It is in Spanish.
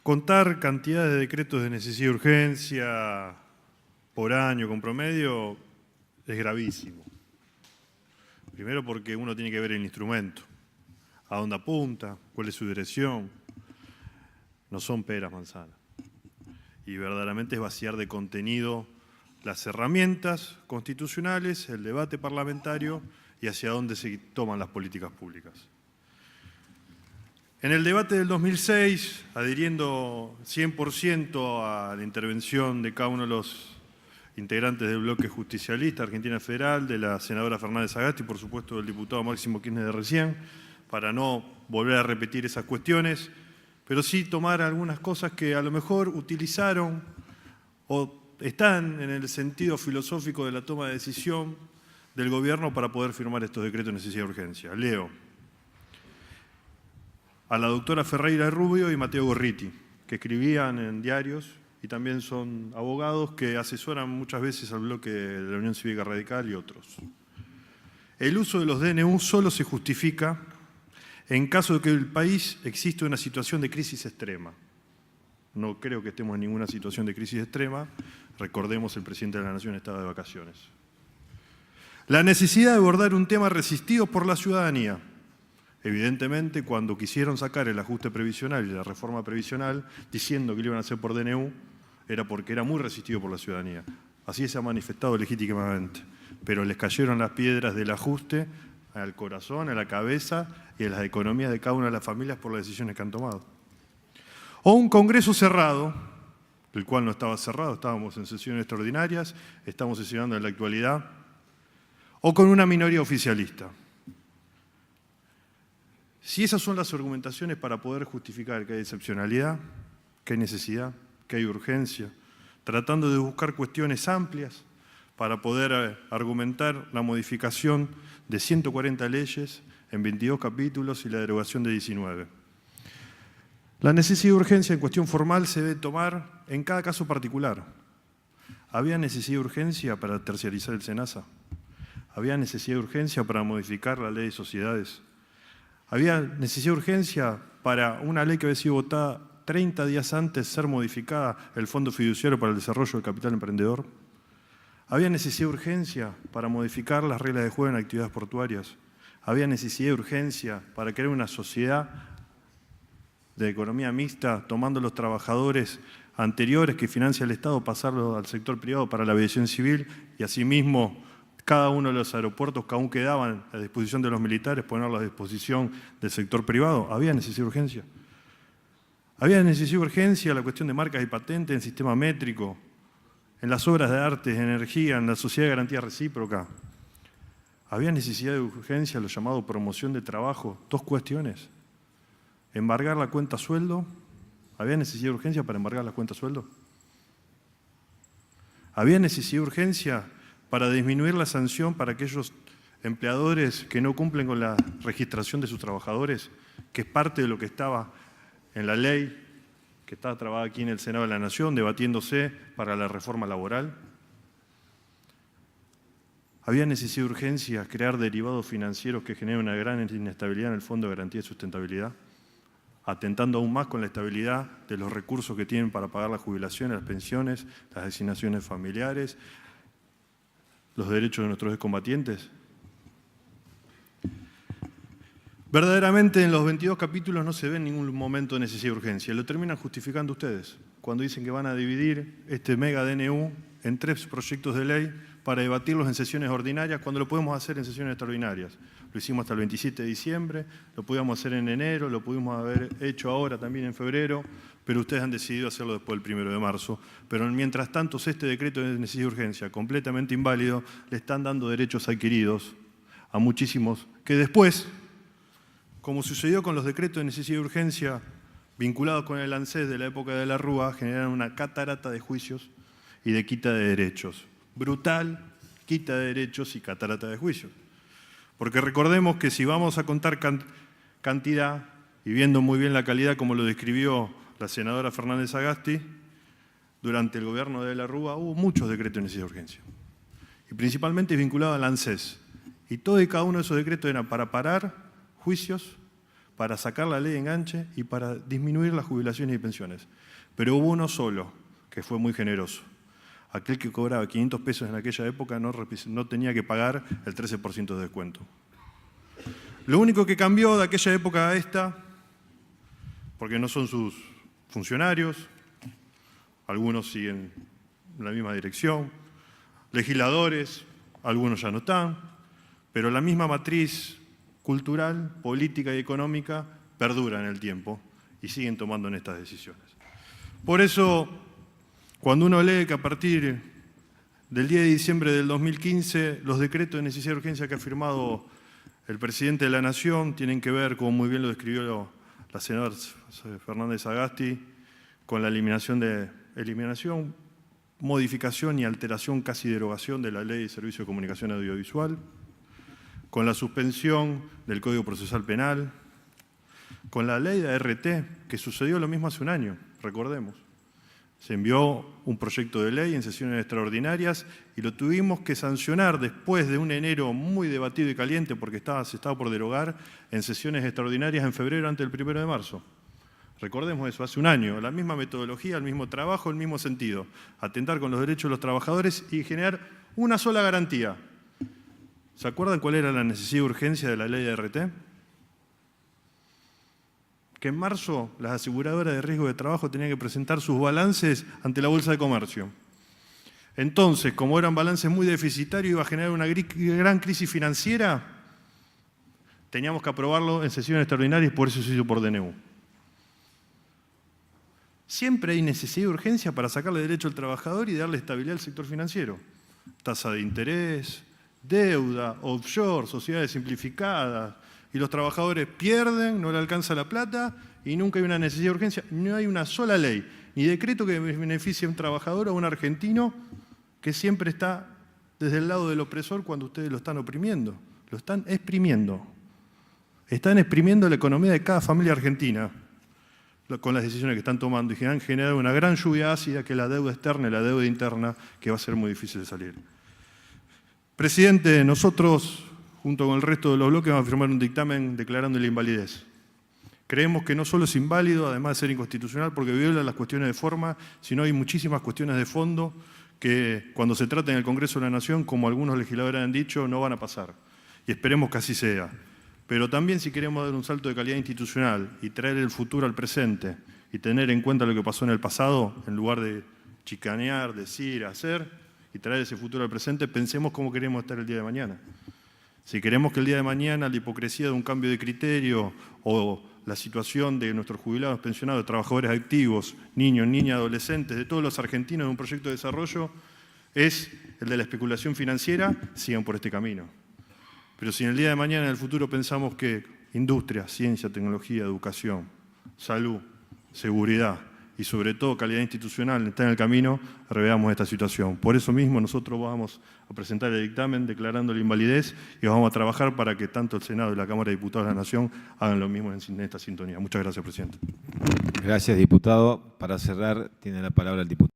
Contar cantidades de decretos de necesidad y urgencia por año con promedio es gravísimo. Primero porque uno tiene que ver el instrumento, a dónde apunta, cuál es su dirección. No son peras manzanas. Y verdaderamente es vaciar de contenido las herramientas constitucionales, el debate parlamentario y hacia dónde se toman las políticas públicas. En el debate del 2006, adhiriendo 100% a la intervención de cada uno de los integrantes del bloque justicialista Argentina Federal, de la senadora Fernández Sagasti y por supuesto del diputado Máximo Kirchner de recién, para no volver a repetir esas cuestiones, pero sí tomar algunas cosas que a lo mejor utilizaron o están en el sentido filosófico de la toma de decisión del gobierno para poder firmar estos decretos de necesidad y urgencia. Leo a la doctora Ferreira Rubio y Mateo Gorriti, que escribían en diarios y también son abogados que asesoran muchas veces al bloque de la Unión Cívica Radical y otros. El uso de los DNU solo se justifica en caso de que el país exista una situación de crisis extrema. No creo que estemos en ninguna situación de crisis extrema. Recordemos, el presidente de la Nación estaba de vacaciones. La necesidad de abordar un tema resistido por la ciudadanía. Evidentemente, cuando quisieron sacar el ajuste previsional y la reforma previsional, diciendo que lo iban a hacer por DNU, era porque era muy resistido por la ciudadanía. Así se ha manifestado legítimamente. Pero les cayeron las piedras del ajuste al corazón, a la cabeza y a las economías de cada una de las familias por las decisiones que han tomado. O un Congreso cerrado, el cual no estaba cerrado, estábamos en sesiones extraordinarias, estamos sesionando en la actualidad, o con una minoría oficialista. Si esas son las argumentaciones para poder justificar que hay excepcionalidad, que hay necesidad, que hay urgencia, tratando de buscar cuestiones amplias para poder argumentar la modificación de 140 leyes en 22 capítulos y la derogación de 19. La necesidad de urgencia en cuestión formal se debe tomar en cada caso particular. ¿Había necesidad de urgencia para terciarizar el SENASA? ¿Había necesidad de urgencia para modificar la ley de sociedades? ¿Había necesidad de urgencia para una ley que había sido votada 30 días antes ser modificada, el Fondo Fiduciario para el Desarrollo del Capital Emprendedor? ¿Había necesidad de urgencia para modificar las reglas de juego en actividades portuarias? ¿Había necesidad de urgencia para crear una sociedad de economía mixta, tomando los trabajadores anteriores que financia el Estado, pasarlos al sector privado para la aviación civil y asimismo cada uno de los aeropuertos que aún quedaban a disposición de los militares, ponerlos a disposición del sector privado? ¿Había necesidad de urgencia? ¿Había necesidad de urgencia la cuestión de marcas y patentes en el sistema métrico, en las obras de arte, en energía, en la sociedad de garantía recíproca? ¿Había necesidad de urgencia lo llamado promoción de trabajo? Dos cuestiones. ¿Embargar la cuenta sueldo? ¿Había necesidad de urgencia para embargar la cuenta sueldo? ¿Había necesidad de urgencia para disminuir la sanción para aquellos empleadores que no cumplen con la registración de sus trabajadores, que es parte de lo que estaba en la ley, que está trabada aquí en el Senado de la Nación, debatiéndose para la reforma laboral? ¿Había necesidad de urgencia crear derivados financieros que generen una gran inestabilidad en el Fondo de Garantía de Sustentabilidad, atentando aún más con la estabilidad de los recursos que tienen para pagar las jubilaciones, las pensiones, las asignaciones familiares, los derechos de nuestros excombatientes? Verdaderamente en los 22 capítulos no se ve en ningún momento de necesidad de urgencia. Lo terminan justificando ustedes cuando dicen que van a dividir este mega DNU en 3 proyectos de ley para debatirlos en sesiones ordinarias cuando lo podemos hacer en sesiones extraordinarias. Lo hicimos hasta el 27 de diciembre, lo podíamos hacer en enero, lo pudimos haber hecho ahora también en febrero, pero ustedes han decidido hacerlo después del 1 de marzo. Pero mientras tanto, este decreto de necesidad de urgencia, completamente inválido, le están dando derechos adquiridos a muchísimos que después, como sucedió con los decretos de necesidad de urgencia vinculados con el ANSES de la época de la Rúa, generaron una catarata de juicios y de quita de derechos. Brutal quita de derechos y catarata de juicios. Porque recordemos que si vamos a contar cantidad, y viendo muy bien la calidad como lo describió la senadora Fernández Sagasti, durante el gobierno de la Rúa hubo muchos decretos de necesidad de urgencia. Y principalmente vinculados al ANSES. Y todo y cada uno de esos decretos eran para parar juicios, para sacar la ley de enganche y para disminuir las jubilaciones y pensiones. Pero hubo uno solo, que fue muy generoso. Aquel que cobraba 500 pesos en aquella época no tenía que pagar el 13% de descuento. Lo único que cambió de aquella época a esta, porque no son sus funcionarios, algunos siguen en la misma dirección, legisladores, algunos ya no están, pero la misma matriz cultural, política y económica perdura en el tiempo y siguen tomando en estas decisiones. Por eso, cuando uno lee que a partir del 10 de diciembre del 2015 los decretos de necesidad y urgencia que ha firmado el presidente de la Nación tienen que ver, como muy bien lo describió la senadora Fernández Sagasti, con la eliminación, modificación y alteración, casi derogación de la Ley de Servicio de Comunicación Audiovisual, con la suspensión del Código Procesal Penal, con la ley de ART, que sucedió lo mismo hace un año, recordemos. Se envió un proyecto de ley en sesiones extraordinarias y lo tuvimos que sancionar después de un enero muy debatido y caliente porque se estaba por derogar en sesiones extraordinarias en febrero antes del 1 de marzo. Recordemos eso, hace un año, la misma metodología, el mismo trabajo, el mismo sentido. Atentar con los derechos de los trabajadores y generar una sola garantía. ¿Se acuerdan cuál era la necesidad y urgencia de la ley de ART? Que en marzo las aseguradoras de riesgo de trabajo tenían que presentar sus balances ante la Bolsa de Comercio. Entonces, como eran balances muy deficitarios, iba a generar una gran crisis financiera, teníamos que aprobarlo en sesiones extraordinarias y por eso se hizo por DNU. Siempre hay necesidad y urgencia para sacarle derecho al trabajador y darle estabilidad al sector financiero. Tasa de interés, deuda, offshore, sociedades simplificadas, y los trabajadores pierden, no le alcanza la plata y nunca hay una necesidad de urgencia. No hay una sola ley, ni decreto que beneficie a un trabajador o a un argentino que siempre está desde el lado del opresor cuando ustedes lo están oprimiendo. Lo están exprimiendo. Están exprimiendo la economía de cada familia argentina con las decisiones que están tomando y han generado una gran lluvia ácida que es la deuda externa y la deuda interna que va a ser muy difícil de salir. Presidente, nosotros, junto con el resto de los bloques, vamos a firmar un dictamen declarando la invalidez. Creemos que no solo es inválido, además de ser inconstitucional, porque viola las cuestiones de forma, sino hay muchísimas cuestiones de fondo que cuando se trata en el Congreso de la Nación, como algunos legisladores han dicho, no van a pasar. Y esperemos que así sea. Pero también si queremos dar un salto de calidad institucional y traer el futuro al presente y tener en cuenta lo que pasó en el pasado, en lugar de chicanear, decir, hacer, y traer ese futuro al presente, pensemos cómo queremos estar el día de mañana. Si queremos que el día de mañana la hipocresía de un cambio de criterio o la situación de nuestros jubilados, pensionados, trabajadores activos, niños, niñas, adolescentes, de todos los argentinos en un proyecto de desarrollo, es el de la especulación financiera, sigan por este camino. Pero si en el día de mañana, en el futuro, pensamos que industria, ciencia, tecnología, educación, salud, seguridad y sobre todo calidad institucional está en el camino, reveamos esta situación. Por eso mismo nosotros vamos a presentar el dictamen declarando la invalidez y vamos a trabajar para que tanto el Senado y la Cámara de Diputados de la Nación hagan lo mismo en esta sintonía. Muchas gracias, presidente. Gracias, diputado. Para cerrar, tiene la palabra el diputado.